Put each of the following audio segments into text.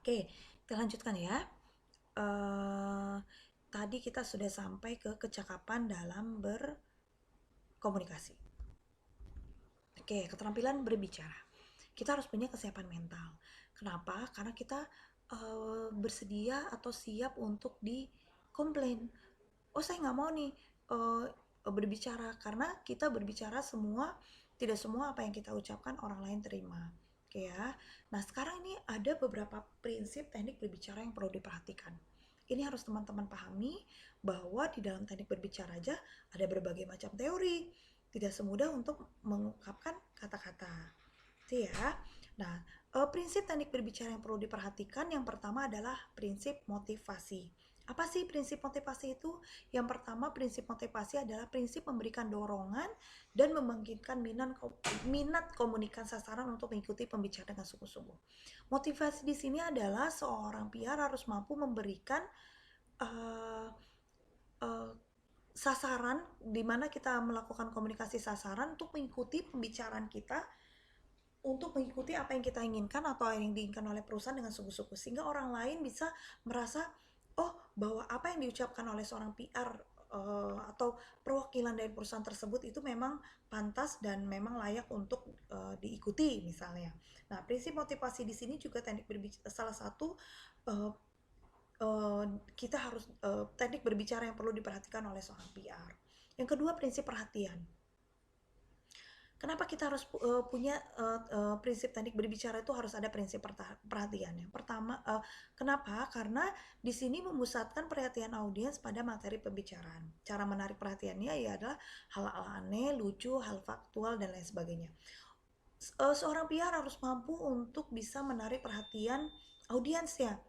Oke, kita lanjutkan ya. Eh, Tadi kita sudah sampai ke kecakapan dalam berkomunikasi. Oke, keterampilan berbicara. Kita harus punya kesiapan mental. Kenapa? Karena kita bersedia atau siap untuk dikomplain. Oh, saya nggak mau nih eh, berbicara, karena kita berbicara semua, tidak semua apa yang kita ucapkan orang lain terima. Oke ya. Nah, sekarang ini ada beberapa prinsip teknik berbicara yang perlu diperhatikan. Ini harus teman-teman pahami bahwa di dalam teknik berbicara aja ada berbagai macam teori. Tidak semudah untuk mengungkapkan kata-kata. Itu ya. Nah, prinsip teknik berbicara yang perlu diperhatikan yang pertama adalah prinsip motivasi. Apa sih prinsip motivasi itu? Yang pertama, prinsip motivasi adalah prinsip memberikan dorongan dan membangkitkan minat komunikan sasaran untuk mengikuti pembicaraan dengan sungguh-sungguh. Motivasi di sini adalah seorang PR harus mampu memberikan uh, uh, sasaran, di mana kita melakukan komunikasi sasaran untuk mengikuti pembicaraan kita, untuk mengikuti apa yang kita inginkan atau yang diinginkan oleh perusahaan dengan sungguh-sungguh, sehingga orang lain bisa merasa oh, bahwa apa yang diucapkan oleh seorang PR atau perwakilan dari perusahaan tersebut itu memang pantas dan memang layak untuk diikuti misalnya. Nah, prinsip motivasi di sini juga teknik berbicara, salah satu uh, kita harus teknik berbicara yang perlu diperhatikan oleh seorang PR. Yang kedua, prinsip perhatian. Kenapa kita harus punya prinsip teknik berbicara, itu harus ada prinsip perhatian. Yang pertama, kenapa? Karena di sini memusatkan perhatian audiens pada materi pembicaraan. Cara menarik perhatiannya ya adalah hal-hal aneh, lucu, hal faktual, dan lain sebagainya. Seorang PR harus mampu untuk bisa menarik perhatian audiensnya.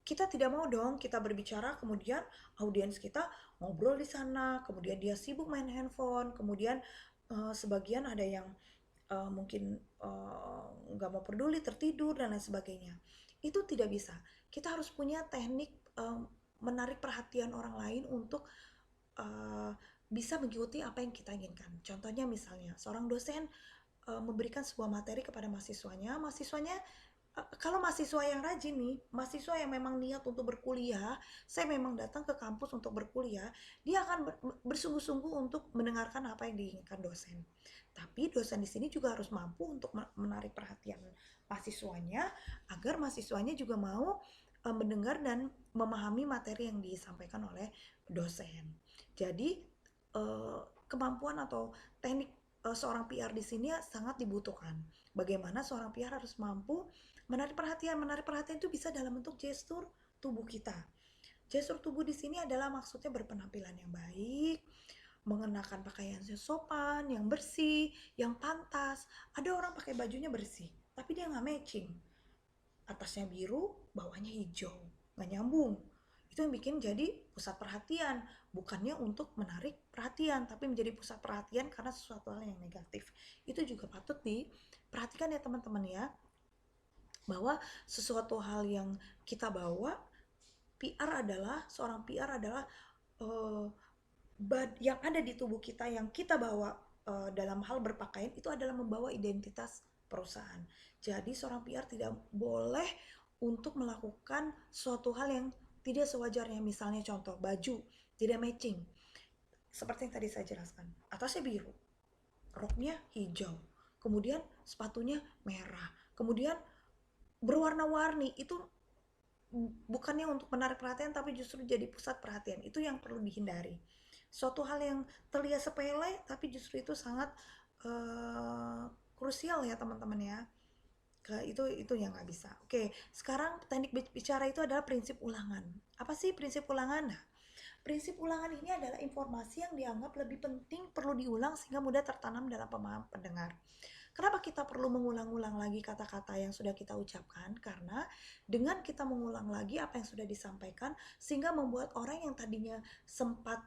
Kita tidak mau dong kita berbicara kemudian audiens kita ngobrol di sana, kemudian dia sibuk main handphone, kemudian sebagian ada yang mungkin nggak mau peduli, tertidur dan lain sebagainya. Itu tidak bisa. Kita harus punya teknik menarik perhatian orang lain untuk uh, bisa mengikuti apa yang kita inginkan. Contohnya misalnya seorang dosen memberikan sebuah materi kepada mahasiswanya, kalau mahasiswa yang rajin nih, mahasiswa yang memang niat untuk berkuliah, saya memang datang ke kampus untuk berkuliah, dia akan bersungguh-sungguh untuk mendengarkan apa yang diinginkan dosen. Tapi dosen di sini juga harus mampu untuk menarik perhatian mahasiswanya, agar mahasiswanya juga mau mendengar dan memahami materi yang disampaikan oleh dosen. Jadi kemampuan atau teknik seorang PR di sini sangat dibutuhkan. Bagaimana seorang PR harus mampu menarik perhatian. Menarik perhatian itu bisa dalam bentuk gestur tubuh kita. Gestur tubuh di sini adalah maksudnya berpenampilan yang baik, mengenakan pakaian yang sopan, yang bersih, yang pantas. Ada orang pakai bajunya bersih, tapi dia nggak matching. Atasnya biru, bawahnya hijau, nggak nyambung. Itu yang bikin jadi pusat perhatian, bukannya untuk menarik perhatian, tapi menjadi pusat perhatian karena sesuatu hal yang negatif. Itu juga patut diperhatikan ya teman-teman ya, bahwa sesuatu hal yang kita bawa, seorang PR adalah uh, yang ada di tubuh kita, yang kita bawa dalam hal berpakaian itu adalah membawa identitas perusahaan. Jadi seorang PR tidak boleh untuk melakukan suatu hal yang tidak sewajarnya. Misalnya contoh, baju tidak matching. Seperti yang tadi saya jelaskan, atasnya biru, roknya hijau, kemudian sepatunya merah, kemudian berwarna-warni. Itu bukannya untuk menarik perhatian, tapi justru jadi pusat perhatian. Itu yang perlu dihindari. Suatu hal yang terlihat sepele tapi justru itu sangat krusial ya teman-teman ya. Itu yang nggak bisa. Oke, sekarang teknik bicara itu adalah prinsip ulangan. Apa sih prinsip ulangan? Nah, prinsip ulangan ini adalah informasi yang dianggap lebih penting perlu diulang sehingga mudah tertanam dalam pemahaman pendengar. Kenapa kita perlu mengulang-ulang lagi kata-kata yang sudah kita ucapkan? Karena dengan kita mengulang lagi apa yang sudah disampaikan, sehingga membuat orang yang tadinya sempat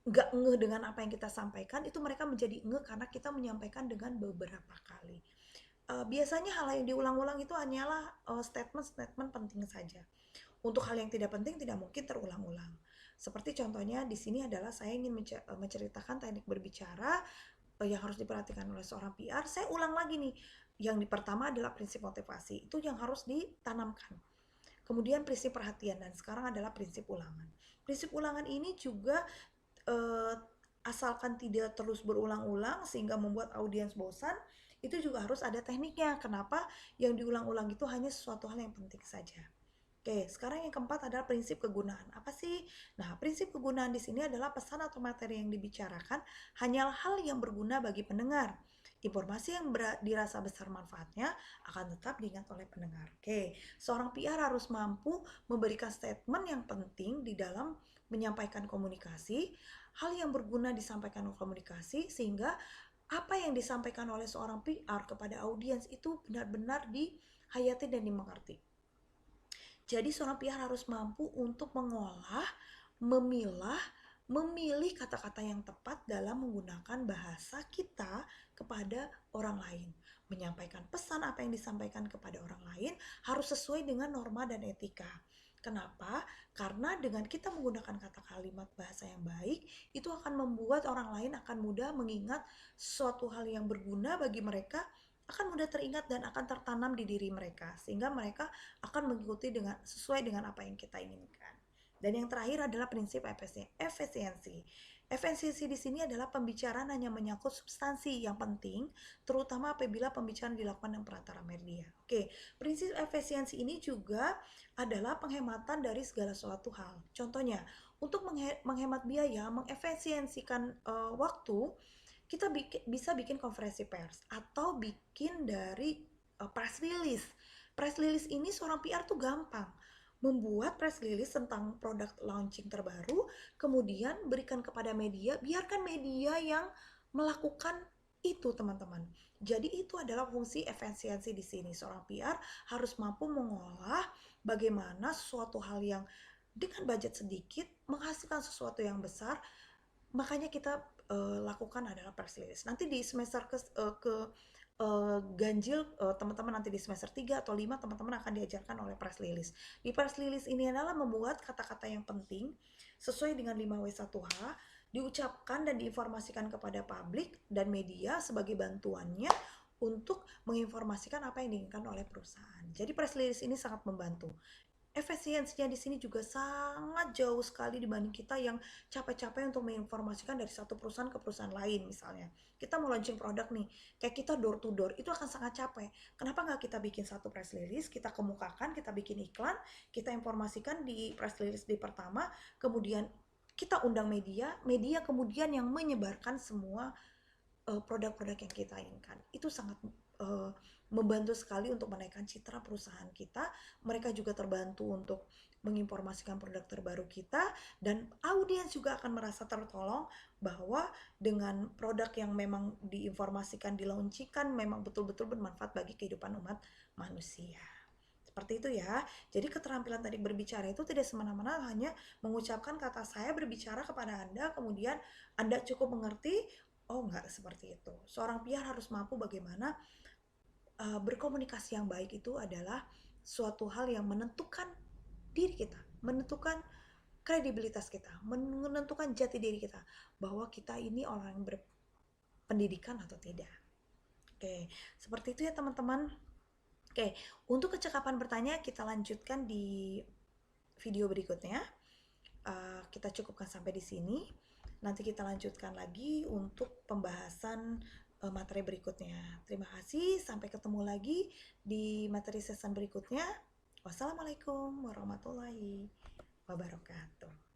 nggak ngeh dengan apa yang kita sampaikan, itu mereka menjadi ngeh karena kita menyampaikan dengan beberapa kali. Biasanya hal yang diulang-ulang itu hanyalah statement-statement penting saja. Untuk hal yang tidak penting tidak mungkin terulang-ulang. Seperti contohnya di sini adalah saya ingin menceritakan teknik berbicara yang harus diperhatikan oleh seorang PR. Saya ulang lagi nih, Yang pertama adalah prinsip motivasi, itu yang harus ditanamkan. Kemudian prinsip perhatian, dan sekarang adalah prinsip ulangan. Prinsip ulangan ini juga eh, asalkan tidak terus berulang-ulang sehingga membuat audiens bosan, itu juga harus ada tekniknya. Kenapa yang diulang-ulang itu hanya sesuatu hal yang penting saja. Oke, sekarang yang keempat adalah prinsip kegunaan. Apa sih? Nah, prinsip kegunaan di sini adalah pesan atau materi yang dibicarakan hanyalah hal yang berguna bagi pendengar. Informasi yang dirasa besar manfaatnya akan tetap diingat oleh pendengar. Oke, seorang PR harus mampu memberikan statement yang penting di dalam menyampaikan komunikasi, hal yang berguna disampaikan oleh komunikasi, sehingga apa yang disampaikan oleh seorang PR kepada audiens itu benar-benar dihayati dan dimengerti. Jadi seorang PR harus mampu untuk mengolah, memilah, memilih kata-kata yang tepat dalam menggunakan bahasa kita kepada orang lain. Menyampaikan pesan apa yang disampaikan kepada orang lain harus sesuai dengan norma dan etika. Kenapa? Karena dengan kita menggunakan kata kalimat bahasa yang baik, itu akan membuat orang lain akan mudah mengingat suatu hal yang berguna bagi mereka, akan mudah teringat dan akan tertanam di diri mereka, sehingga mereka akan mengikuti dengan sesuai dengan apa yang kita inginkan. Dan yang terakhir adalah prinsip efisiensi. Efisiensi di sini adalah pembicaraan hanya menyangkut substansi yang penting, terutama apabila pembicaraan dilakukan dengan perantara media. Oke, prinsip efisiensi ini juga adalah penghematan dari segala suatu hal. Contohnya, untuk menghemat biaya, mengefisiensikan waktu, kita bisa bikin konferensi pers atau bikin dari press release. Press release ini seorang PR tuh gampang. Membuat press release tentang produk launching terbaru, kemudian berikan kepada media, biarkan media yang melakukan itu, teman-teman. Jadi itu adalah fungsi efisiensi di sini. Seorang PR harus mampu mengolah bagaimana suatu hal yang dengan budget sedikit menghasilkan sesuatu yang besar. Makanya kita lakukan adalah press release. Nanti di semester ganjil, teman-teman nanti di semester 3 atau 5 teman-teman akan diajarkan oleh press release. Di press release ini adalah membuat kata-kata yang penting sesuai dengan 5W1H, diucapkan dan diinformasikan kepada publik dan media sebagai bantuannya untuk menginformasikan apa yang diinginkan oleh perusahaan. Jadi press release ini sangat membantu. Efisiensinya di sini juga sangat jauh sekali dibanding kita yang capek-capek untuk menginformasikan dari satu perusahaan ke perusahaan lain. Misalnya kita mau launching produk nih, kayak kita door to door, itu akan sangat capek. Kenapa nggak kita bikin satu press release, kita kemukakan, kita bikin iklan, kita informasikan di press release di pertama, kemudian kita undang media, media kemudian yang menyebarkan semua produk-produk yang kita inginkan. Itu sangat membantu sekali untuk menaikkan citra perusahaan kita. Mereka juga terbantu untuk menginformasikan produk terbaru kita, dan audiens juga akan merasa tertolong bahwa dengan produk yang memang diinformasikan, dilaunchingkan memang betul-betul bermanfaat bagi kehidupan umat manusia. Seperti itu ya. Jadi keterampilan tadi berbicara itu tidak semena-mena hanya mengucapkan kata saya berbicara kepada Anda, kemudian Anda cukup mengerti. Oh, enggak seperti itu. Seorang PR harus mampu bagaimana berkomunikasi yang baik itu adalah suatu hal yang menentukan diri kita, menentukan kredibilitas kita, menentukan jati diri kita, bahwa kita ini orang yang berpendidikan atau tidak. Oke, seperti itu ya teman-teman. Oke, untuk kecakapan bertanya kita lanjutkan di video berikutnya. Kita cukupkan sampai di sini. Nanti kita lanjutkan lagi untuk pembahasan materi berikutnya. Terima kasih, sampai ketemu lagi di materi season berikutnya. Wassalamualaikum warahmatullahi wabarakatuh.